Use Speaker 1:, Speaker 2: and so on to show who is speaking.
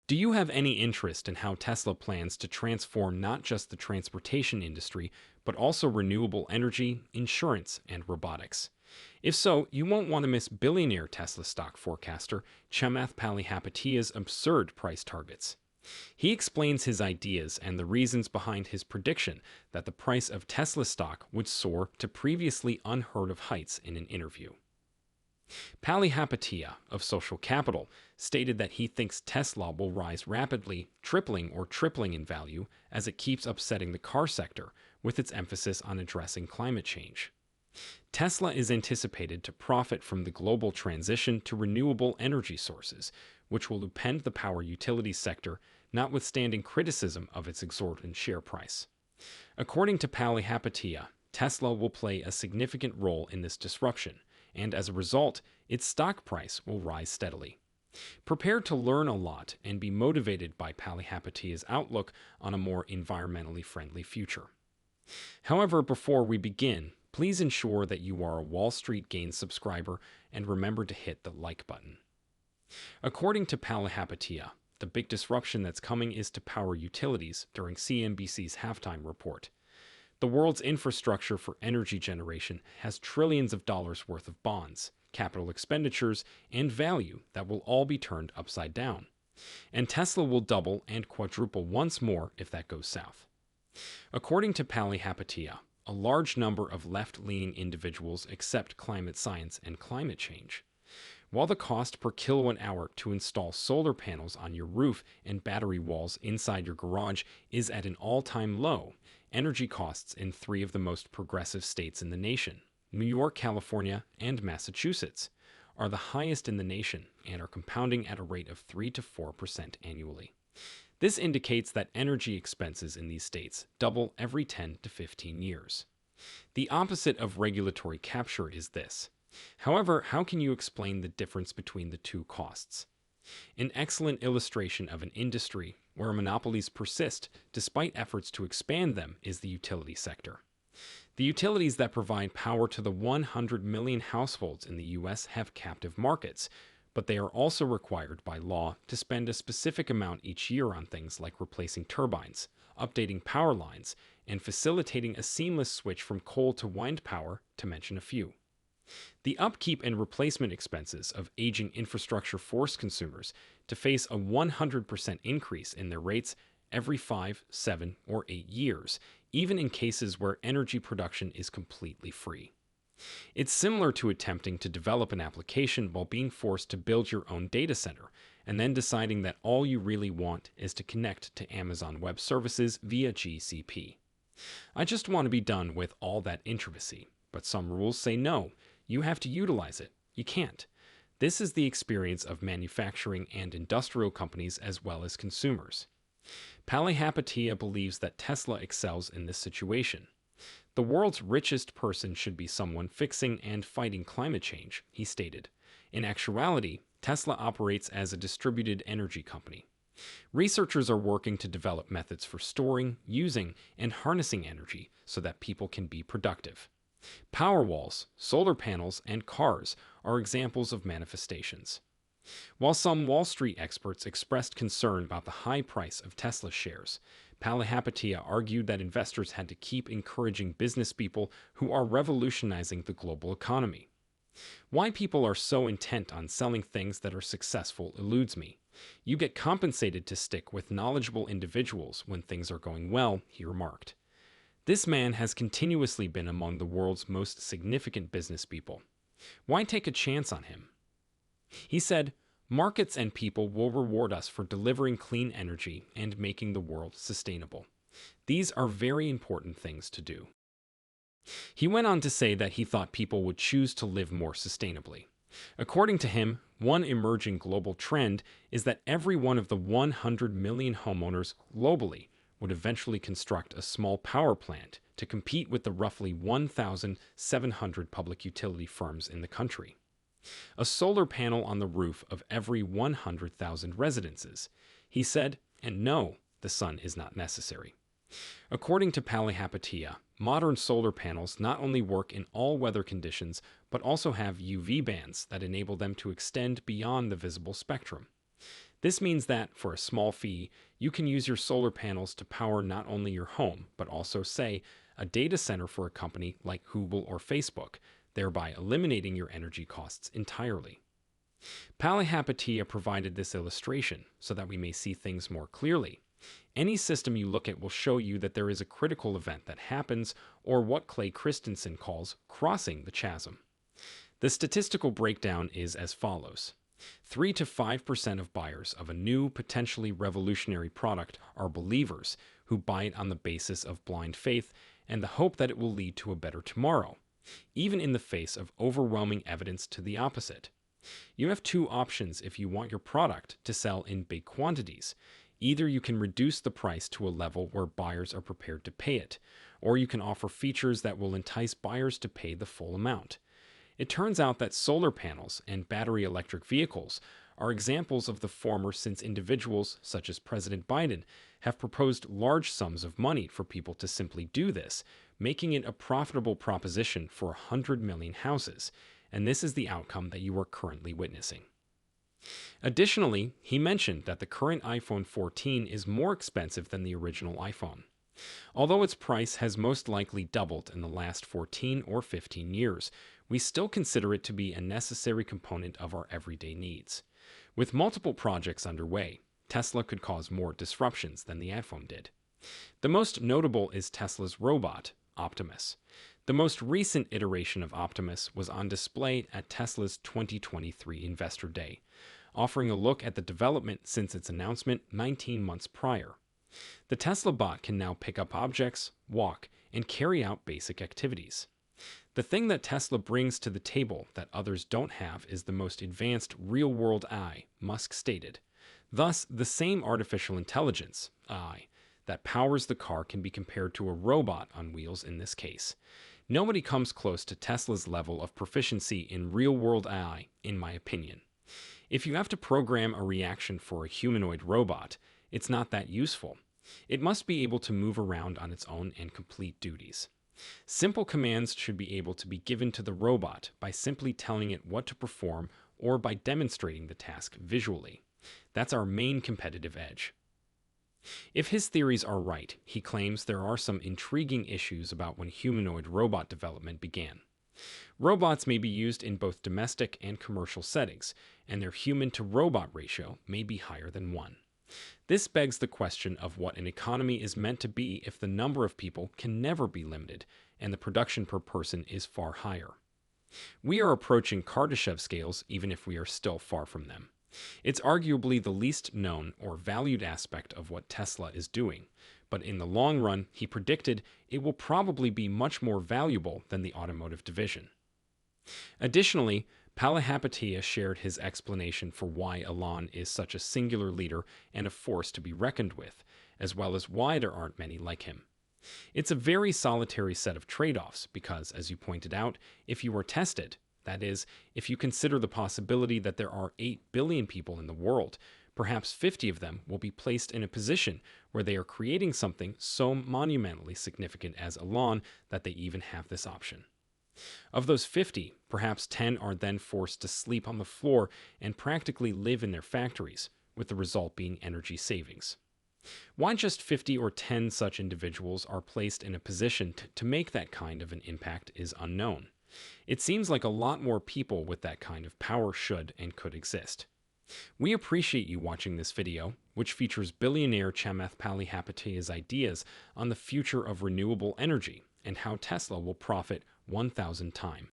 Speaker 1: Do you have any interest in how Tesla plans to transform not just the transportation industry, but also renewable energy, insurance, and robotics? If so, you won't want to miss billionaire Tesla stock forecaster Chamath Palihapitiya's absurd price targets. He explains his ideas and the reasons behind his prediction that the price of Tesla stock would soar to previously unheard of heights in an interview. Palihapitiya of Social Capital stated that he thinks Tesla will rise rapidly, tripling in value as it keeps upsetting the car sector with its emphasis on addressing climate change. Tesla is anticipated to profit from the global transition to renewable energy sources, which will upend the power utilities sector, notwithstanding criticism of its exorbitant share price. According to Palihapitiya, Tesla will play a significant role in this disruption, and as a result, its stock price will rise steadily. Prepare to learn a lot and be motivated by Palihapitiya's outlook on a more environmentally friendly future. However, before we begin, please ensure that you are a Wall Street Gains subscriber and remember to hit the like button. According to Palihapitiya, the big disruption that's coming is to power utilities during CNBC's halftime report. The world's infrastructure for energy generation has trillions of dollars worth of bonds, capital expenditures, and value that will all be turned upside down. And Tesla will double and quadruple once more if that goes south. According to Palihapitiya, a large number of left-leaning individuals accept climate science and climate change. While the cost per kilowatt hour to install solar panels on your roof and battery walls inside your garage is at an all-time low, energy costs in three of the most progressive states in the nation, New York, California, and Massachusetts, are the highest in the nation and are compounding at a rate of 3 to 4% annually. This indicates that energy expenses in these states double every 10 to 15 years. The opposite of regulatory capture is this. However, how can you explain the difference between the two costs? An excellent illustration of an industry where monopolies persist despite efforts to expand them is the utility sector. The utilities that provide power to the 100 million households in the U.S. have captive markets, but they are also required by law to spend a specific amount each year on things like replacing turbines, updating power lines, and facilitating a seamless switch from coal to wind power, to mention a few. The upkeep and replacement expenses of aging infrastructure force consumers to face a 100% increase in their rates every 5, 7, or 8 years, even in cases where energy production is completely free. It's similar to attempting to develop an application while being forced to build your own data center, and then deciding that all you really want is to connect to Amazon Web Services via GCP. I just want to be done with all that intricacy, but some rules say no. You have to utilize it. You can't. This is the experience of manufacturing and industrial companies as well as consumers. Palihapitiya believes that Tesla excels in this situation. The world's richest person should be someone fixing and fighting climate change, he stated. In actuality, Tesla operates as a distributed energy company. Researchers are working to develop methods for storing, using, and harnessing energy so that people can be productive. Power walls, solar panels, and cars are examples of manifestations. While some Wall Street experts expressed concern about the high price of Tesla shares, Palihapitiya argued that investors had to keep encouraging business people who are revolutionizing the global economy. Why people are so intent on selling things that are successful eludes me. You get compensated to stick with knowledgeable individuals when things are going well, he remarked. This man has continuously been among the world's most significant business people. Why take a chance on him? He said, "Markets and people will reward us for delivering clean energy and making the world sustainable. These are very important things to do." He went on to say that he thought people would choose to live more sustainably. According to him, one emerging global trend is that every one of the 100 million homeowners globally would eventually construct a small power plant to compete with the roughly 1,700 public utility firms in the country. A solar panel on the roof of every 100,000 residences, he said, and no, the sun is not necessary. According to Palihapitiya, modern solar panels not only work in all weather conditions, but also have UV bands that enable them to extend beyond the visible spectrum. This means that, for a small fee, you can use your solar panels to power not only your home, but also, say, a data center for a company like Google or Facebook, thereby eliminating your energy costs entirely. Palihapitiya provided this illustration so that we may see things more clearly. Any system you look at will show you that there is a critical event that happens, or what Clay Christensen calls crossing the chasm. The statistical breakdown is as follows. 3 to 5% of buyers of a new, potentially revolutionary product are believers who buy it on the basis of blind faith and the hope that it will lead to a better tomorrow, even in the face of overwhelming evidence to the opposite. You have two options if you want your product to sell in big quantities. Either you can reduce the price to a level where buyers are prepared to pay it, or you can offer features that will entice buyers to pay the full amount. It turns out that solar panels and battery electric vehicles are examples of the former, since individuals, such as President Biden, have proposed large sums of money for people to simply do this, making it a profitable proposition for 100 million houses, and this is the outcome that you are currently witnessing. Additionally, he mentioned that the current iPhone 14 is more expensive than the original iPhone. Although its price has most likely doubled in the last 14 or 15 years, we still consider it to be a necessary component of our everyday needs. With multiple projects underway, Tesla could cause more disruptions than the iPhone did. The most notable is Tesla's robot, Optimus. The most recent iteration of Optimus was on display at Tesla's 2023 Investor Day, offering a look at the development since its announcement 19 months prior. The Tesla bot can now pick up objects, walk, and carry out basic activities. The thing that Tesla brings to the table that others don't have is the most advanced real-world AI, Musk stated. Thus, the same artificial intelligence, AI, that powers the car can be compared to a robot on wheels in this case. Nobody comes close to Tesla's level of proficiency in real-world AI, in my opinion. If you have to program a reaction for a humanoid robot, it's not that useful. It must be able to move around on its own and complete duties. Simple commands should be able to be given to the robot by simply telling it what to perform or by demonstrating the task visually. That's our main competitive edge. If his theories are right, he claims there are some intriguing issues about when humanoid robot development began. Robots may be used in both domestic and commercial settings, and their human-to-robot ratio may be higher than 1. This begs the question of what an economy is meant to be if the number of people can never be limited and the production per person is far higher. We are approaching Kardashev scales even if we are still far from them. It's arguably the least known or valued aspect of what Tesla is doing, but in the long run, he predicted it will probably be much more valuable than the automotive division. Additionally, Palihapitiya shared his explanation for why Elon is such a singular leader and a force to be reckoned with, as well as why there aren't many like him. It's a very solitary set of trade-offs because, as you pointed out, if you were tested, that is, if you consider the possibility that there are 8 billion people in the world, perhaps 50 of them will be placed in a position where they are creating something so monumentally significant as Elon that they even have this option. Of those 50, perhaps 10 are then forced to sleep on the floor and practically live in their factories, with the result being energy savings. Why just 50 or 10 such individuals are placed in a position to make that kind of an impact is unknown. It seems like a lot more people with that kind of power should and could exist. We appreciate you watching this video, which features billionaire Chamath Palihapitiya's ideas on the future of renewable energy and how Tesla will profit 1,000 times.